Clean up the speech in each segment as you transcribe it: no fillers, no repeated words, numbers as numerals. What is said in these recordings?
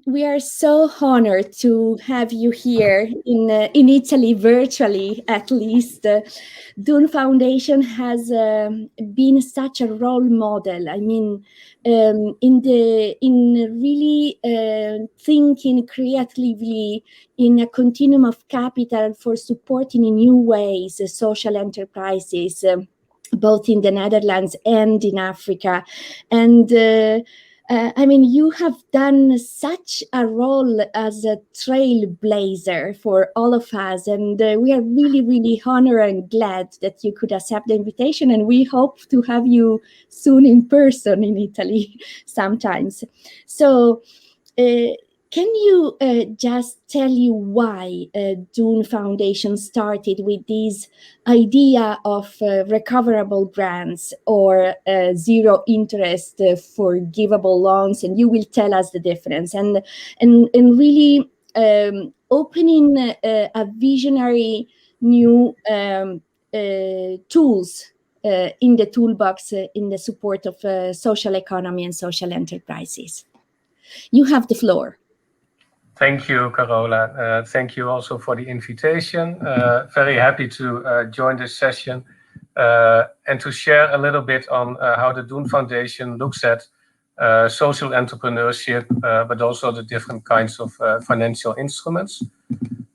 We are so honored to have you here in Italy, virtually at least. DOEN Foundation has been such a role model. I mean, in really thinking creatively in a continuum of capital for supporting in new ways social enterprises. Both in the Netherlands and in Africa, and I mean, you have done such a role as a trailblazer for all of us, and we are really, really honored and glad that you could accept the invitation. And we hope to have you soon in person in Italy sometimes. So, can you just tell you why DOEN Foundation started with this idea of recoverable grants or zero interest forgivable loans? And you will tell us the difference. And really opening a visionary new tools in the toolbox in the support of social economy and social enterprises. You have the floor. Thank you, Carola. Thank you also for the invitation. Very happy to join this session and to share a little bit on how the DOEN Foundation looks at social entrepreneurship, but also the different kinds of financial instruments.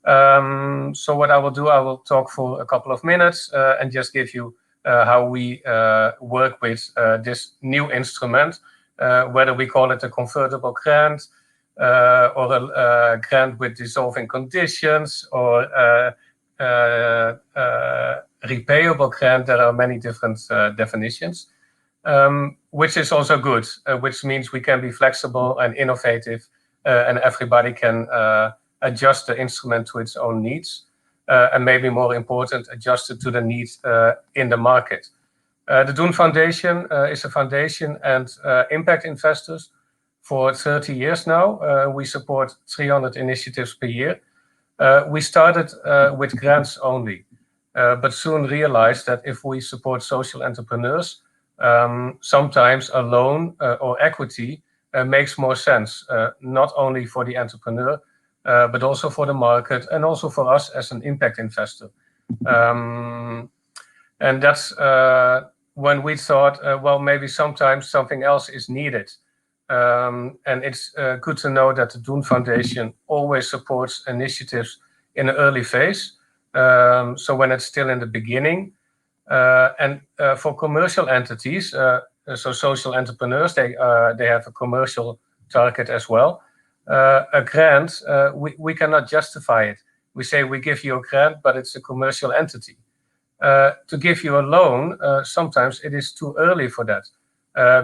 So what I will do, I will talk for a couple of minutes and just give you how we work with this new instrument, whether we call it a convertible grant, or a grant with dissolving conditions, or repayable grant. There are many different definitions, which is also good, which means we can be flexible and innovative, and everybody can adjust the instrument to its own needs, and maybe more important, adjust it to the needs in the market. The DOEN Foundation is a foundation and impact investors. For 30 years now, we support 300 initiatives per year. We started with grants only, but soon realized that if we support social entrepreneurs, sometimes a loan or equity makes more sense, not only for the entrepreneur, but also for the market and also for us as an impact investor. And that's when we thought, well, maybe sometimes something else is needed. And it's good to know that the DOEN Foundation always supports initiatives in an early phase, so when it's still in the beginning. And for commercial entities, so social entrepreneurs, they have a commercial target as well. A grant, we cannot justify it. We say we give you a grant, but it's a commercial entity. To give you a loan, sometimes it is too early for that.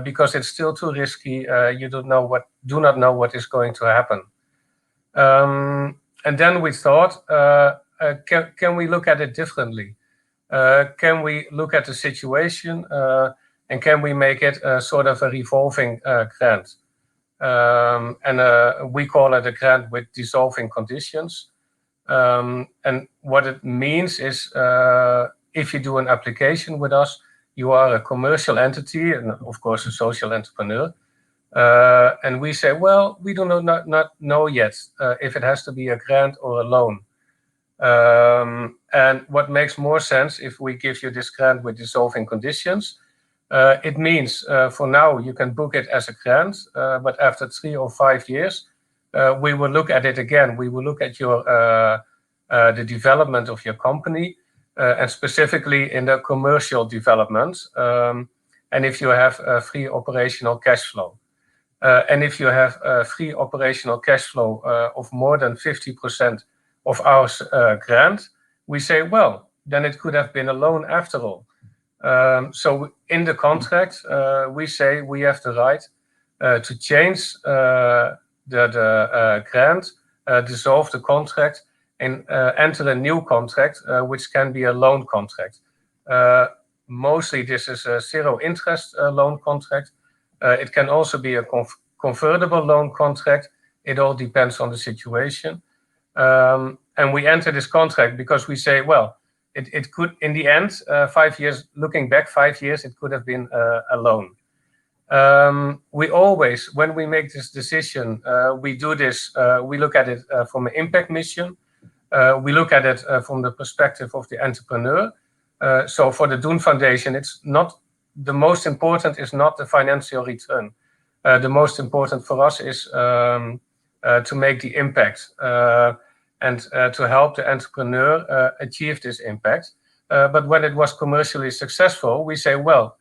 Because it's still too risky. You do not know what is going to happen. And then we thought, can we look at it differently? Can we look at the situation and can we make it sort of a revolving grant? And we call it a grant with dissolving conditions. And what it means is, if you do an application with us, you are a commercial entity and, of course, a social entrepreneur. And we say, well, we do not know yet if it has to be a grant or a loan. And what makes more sense if we give you this grant with dissolving conditions, it means for now you can book it as a grant, but after 3 or 5 years, we will look at it again. We will look at your the development of your company, and specifically in the commercial development, and if you have free operational cash flow. And if you have free operational cash flow of more than 50% of our grant, we say, well, then it could have been a loan after all. So in the contract, we say we have the right to change the grant, dissolve the contract, and enter a new contract, which can be a loan contract. Mostly this is a zero interest loan contract. It can also be a convertible loan contract. It all depends on the situation. And we enter this contract because we say, well, it could, in the end, 5 years, looking back 5 years, it could have been a loan. We always, when we make this decision, we do this, we look at it from an impact mission. We look at it from the perspective of the entrepreneur. So for the DOEN Foundation, it's not, the most important is not the financial return. The most important for us is to make the impact and to help the entrepreneur achieve this impact. But when it was commercially successful, we say, well,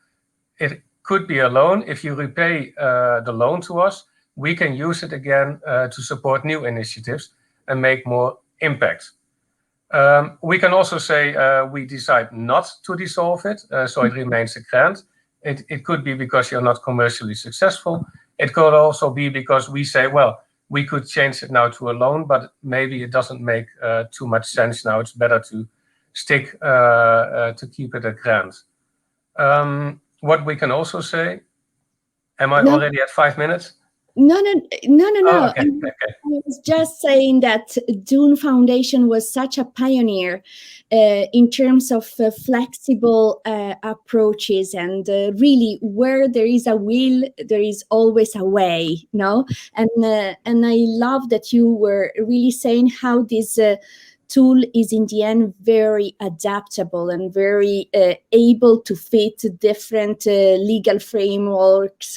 it could be a loan. If you repay the loan to us, we can use it again to support new initiatives and make more impact. We can also say we decide not to dissolve it, so it remains a grant. It could be because you're not commercially successful. It could also be because we say, well, we could change it now to a loan, but maybe it doesn't make too much sense now. It's better to stick to keep it a grant. What we can also say, am I already at 5 minutes? No. Oh, okay. I was just saying that DOEN Foundation was such a pioneer in terms of flexible approaches, and really, where there is a will, there is always a way. No, and I love that you were really saying how this tool is in the end very adaptable and very able to fit different legal frameworks,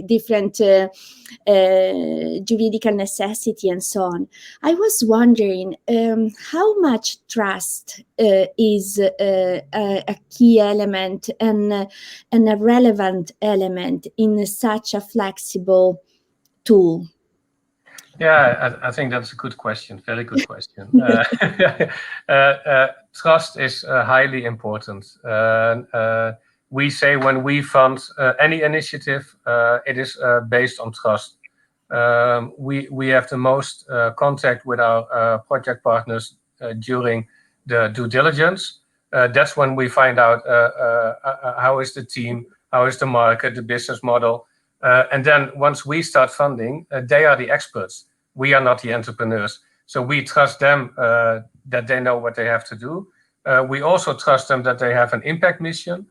different juridical necessity, and so on. I was wondering how much trust is a key element and a relevant element in such a flexible tool. Yeah, I think that's a good question. Very good question. Trust is highly important. We say when we fund any initiative, it is based on trust. We have the most contact with our project partners during the due diligence. That's when we find out how is the team, how is the market, the business model. And then once we start funding, they are the experts. We are not the entrepreneurs. So we trust them that they know what they have to do. We also trust them that they have an impact mission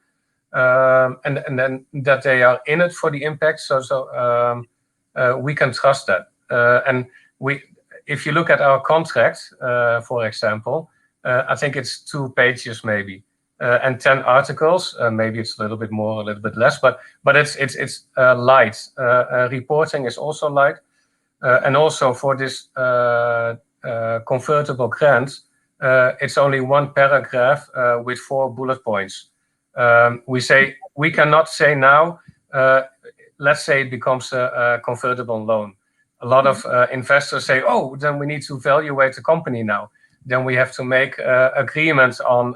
and then that they are in it for the impact. So we can trust that. And if you look at our contract, for example, I think it's 2 pages maybe. And 10 articles, maybe it's a little bit more, a little bit less, but it's light. Reporting is also light, and also for this convertible grant, it's only 1 paragraph with 4 bullet points. We cannot say now. Let's say it becomes a convertible loan. A lot of investors say, "Oh, then we need to evaluate the company now. Then we have to make agreements on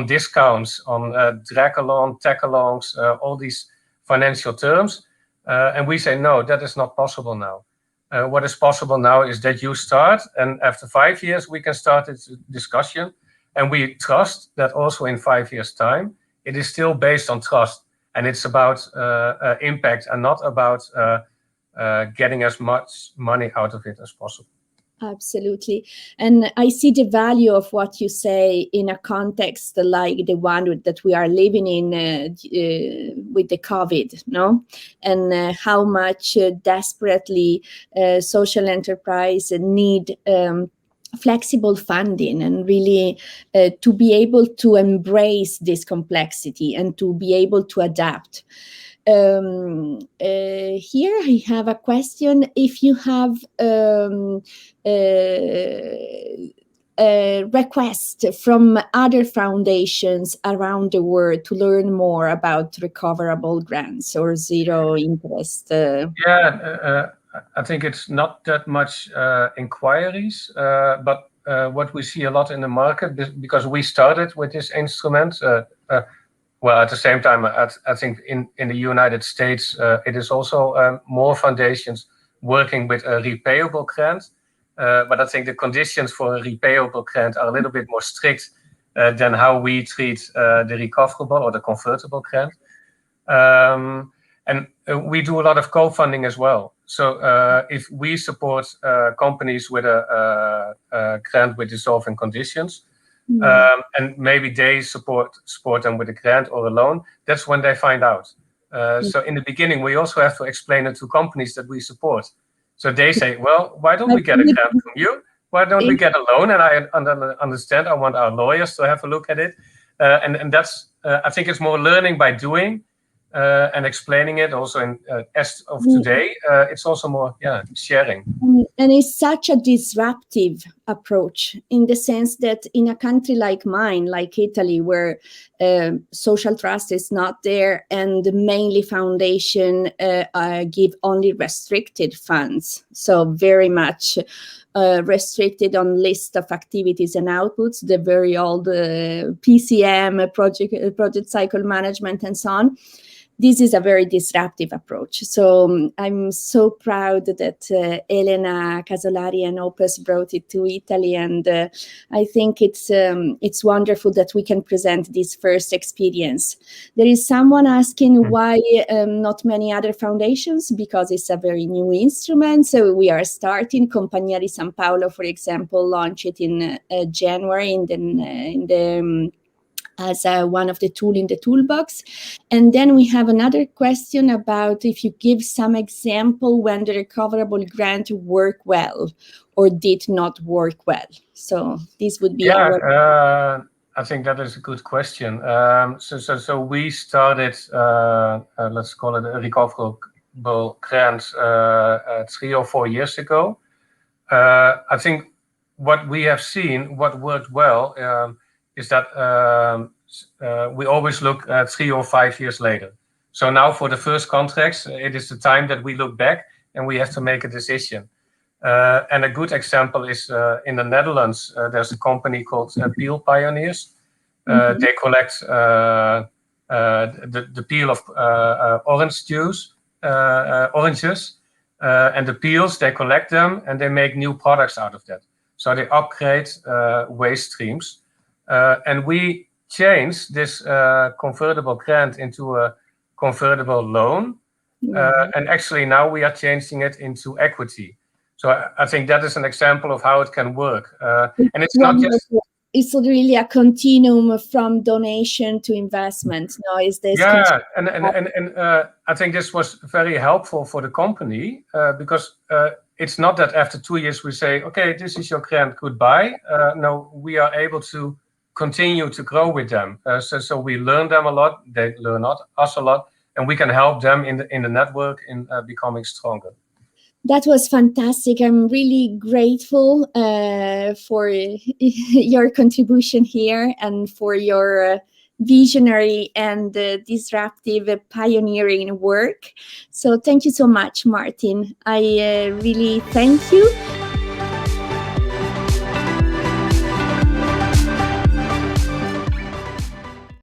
discounts, on drag-along, tag-alongs, all these financial terms." And we say, no, that is not possible now. What is possible now is that you start, and after 5 years, we can start this discussion. And we trust that also in 5 years' time, it is still based on trust. And it's about impact and not about getting as much money out of it as possible. Absolutely. And I see the value of what you say in a context like the one that we are living in with the COVID, no? And how much desperately social enterprise need flexible funding, and really to be able to embrace this complexity and to be able to adapt. Here I have a question. If you have a request from other foundations around the world to learn more about recoverable grants or zero interest. I think it's not that much inquiries, but what we see a lot in the market, because we started with this instrument. Well, at the same time, I think in the United States, it is also more foundations working with a repayable grant. But I think the conditions for a repayable grant are a little bit more strict than how we treat the recoverable or the convertible grant. And we do a lot of co-funding as well. So if we support companies with a grant with dissolving conditions, and maybe they support them with a grant or a loan, that's when they find out. So in the beginning, we also have to explain it to companies that we support. So they say, well, why don't we get a grant from you? Why don't we get a loan? And I understand, I want our lawyers to have a look at it. And that's, I think it's more learning by doing and explaining it also in as of today. It's also more, sharing. And it's such a disruptive approach in the sense that in a country like mine, like Italy, where social trust is not there and mainly foundation give only restricted funds. So very much restricted on list of activities and outputs, the very old PCM, project cycle management and so on. This is a very disruptive approach. So I'm so proud that Elena Casolari and Opus brought it to Italy, and I think it's wonderful that we can present this first experience. There is someone asking why not many other foundations, because it's a very new instrument. So we are starting. Compagnia di San Paolo, for example, launched it in January as one of the tools in the toolbox. And then we have another question about if you give some example when the recoverable grant worked well or did not work well. So this would be I think that is a good question. So we started, let's call it a recoverable grant 3 or 4 years ago. I think what we have seen, what worked well, is that we always look 3 or 5 years later. So now for the first contracts, it is the time that we look back and we have to make a decision. And a good example is in the Netherlands, there's a company called Peel Pioneers. They collect the peel of orange juice, oranges, and the peels, they collect them and they make new products out of that. So they upgrade waste streams. And we changed this convertible grant into a convertible loan. And actually now we are changing it into equity. So I think that is an example of how it can work. And it's not just... It's really a continuum from donation to investment. No, is this? Yeah, and I think this was very helpful for the company because it's not that after 2 years we say, okay, this is your grant, goodbye. No, we are able to continue to grow with them. So we learn them a lot, they learn us a lot, and we can help them in the network in becoming stronger. That was fantastic. I'm really grateful for your contribution here and for your visionary and disruptive pioneering work. So thank you so much, Maarten. I really thank you.